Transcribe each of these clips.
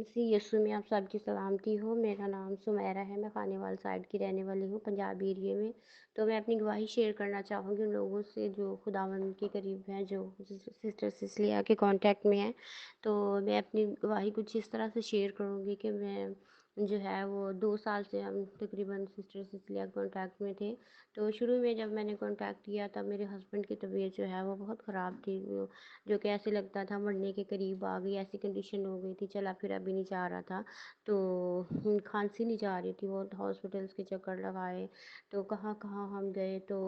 سی یسو میں آپ سب کی سلامتی ہو۔ میرا نام سمیرہ ہے، میں خانیوال سائڈ کی رہنے والی ہوں، پنجاب ایریے میں۔ تو میں اپنی گواہی شیئر کرنا چاہوں گی ان لوگوں سے جو خداوند کے قریب ہیں، جو سسٹر سسلیہ کے کانٹیکٹ میں ہیں۔ تو میں اپنی گواہی کچھ اس طرح سے شیئر کروں گی کہ میں جو ہے وہ 2 سال سے ہم تقریباً سسٹر سسلیہ کانٹیکٹ میں تھے۔ تو شروع میں جب میں نے کانٹیکٹ کیا تب میرے ہسبینڈ کی طبیعت جو ہے وہ بہت خراب تھی، جو کہ ایسے لگتا تھا مرنے کے قریب آ گئی، ایسی کنڈیشن ہو گئی تھی، چلا پھرا بھی نہیں جا رہا تھا۔ تو کھانسی نہیں جا رہی تھی، وہ ہاسپٹلس کے چکر لگائے، تو کہاں کہاں ہم گئے۔ تو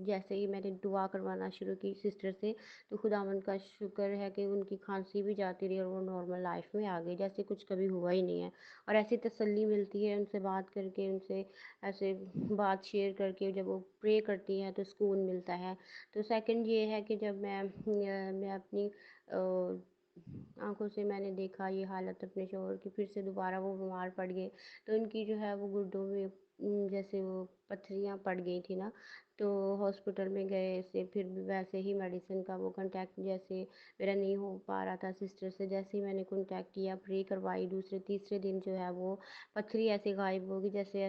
جیسے ہی میں نے دعا کروانا شروع کی سسٹر سے، تو خداوند کا شکر ہے کہ ان کی کھانسی بھی جاتی رہی اور وہ نارمل لائف میں آ گئی، جیسے کچھ کبھی ہوا ہی نہیں ہے۔ اور ایسی تسلی ملتی ہے ان سے بات کر کے، ان سے ایسے بات شیئر کر کے، جب وہ پرے کرتی ہیں تو سکون ملتا ہے۔ تو سیکنڈ یہ ہے کہ جب میں اپنی آنکھوں سے میں نے دیکھا یہ حالت اپنے شوہر کی، پھر سے دوبارہ وہ بیمار پڑ گئے، تو ان کی جو ہے وہ گردوں میں جیسے وہ پتھریاں پڑ گئی تھی نا، تو ہاسپٹل میں گئے سے پھر بھی ویسے ہی میڈیسن کا وہ کنٹیکٹ جیسے میرا نہیں ہو پا رہا تھا سسٹر سے، جیسے ہی میں نے کنٹیکٹ کیا، پرے کروائی، دوسرے تیسرے دن جو ہے وہ پتھری ایسے غائب ہوگی جیسے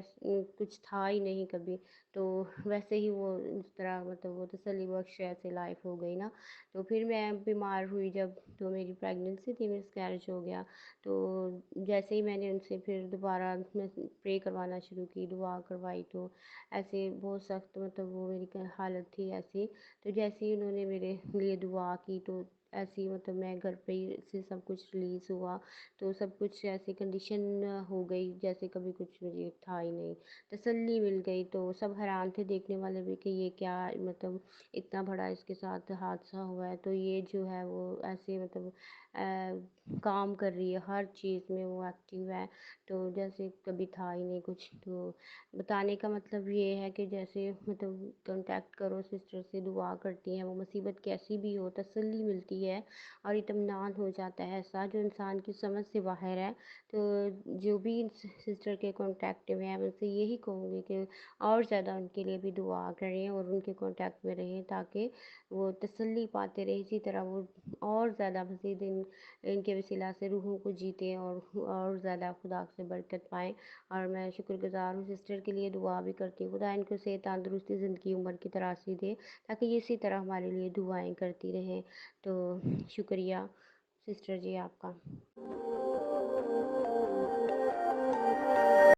کچھ تھا ہی نہیں کبھی۔ تو ویسے ہی وہ اس طرح مطلب وہ تسلی بخش ایسے لائف ہو گئی نا۔ تو پھر میں بیمار ہوئی جب، تو میری پریگننسی تھی، مس کیریج ہو گیا۔ تو جیسے ہی میں نے ان سے پھر دوبارہ میں پرے کروانا شروع کی، دعا کروائی، تو ایسے بہت سخت مطلب وہ میری حالت تھی ایسی، تو جیسے ہی انہوں نے میرے لیے دعا کی تو ایسی مطلب میں گھر پہ ہی سے سب کچھ ریلیز ہوا، تو سب کچھ ایسی کنڈیشن ہو گئی جیسے کبھی کچھ مجھے تھا ہی نہیں، تسلی مل گئی۔ تو سب حیران تھے دیکھنے والے بھی کہ یہ کیا مطلب اتنا بڑا اس کے ساتھ حادثہ ہوا ہے، تو یہ جو ہے وہ ایسے مطلب کام کر رہی ہے، ہر چیز میں وہ ایکٹیو ہے، تو جیسے کبھی تھا ہی نہیں کچھ۔ تو بتانے کا مطلب یہ ہے کہ جیسے مطلب کانٹیکٹ کرو سسٹر سے، دعا کرتی ہیں، وہ مصیبت کیسی بھی ہو تسلی ملتی ہے اور اطمینان ہو جاتا ہے ایسا جو انسان کی سمجھ سے باہر ہے۔ تو جو بھی سسٹر کے کانٹیکٹ میں ہیں، میں ان سے یہی کہوں گی کہ اور زیادہ ان کے لیے بھی دعا کریں اور ان کے کانٹیکٹ میں رہیں، تاکہ وہ تسلی پاتے رہیں، اسی طرح وہ اور زیادہ مزید ان کے وسیلہ سے روحوں کو جیتے اور زیادہ خدا سے برکت پائیں۔ اور میں شکر گزار ہوں، سسٹر کے لیے دعا بھی کرتی ہوں، خدا ان کو صحت تندرستی زندگی عمر کی تراسی دے، تاکہ یہ اسی طرح ہمارے لیے دعائیں کرتی رہیں۔ تو شکریہ سسٹر جی آپ کا۔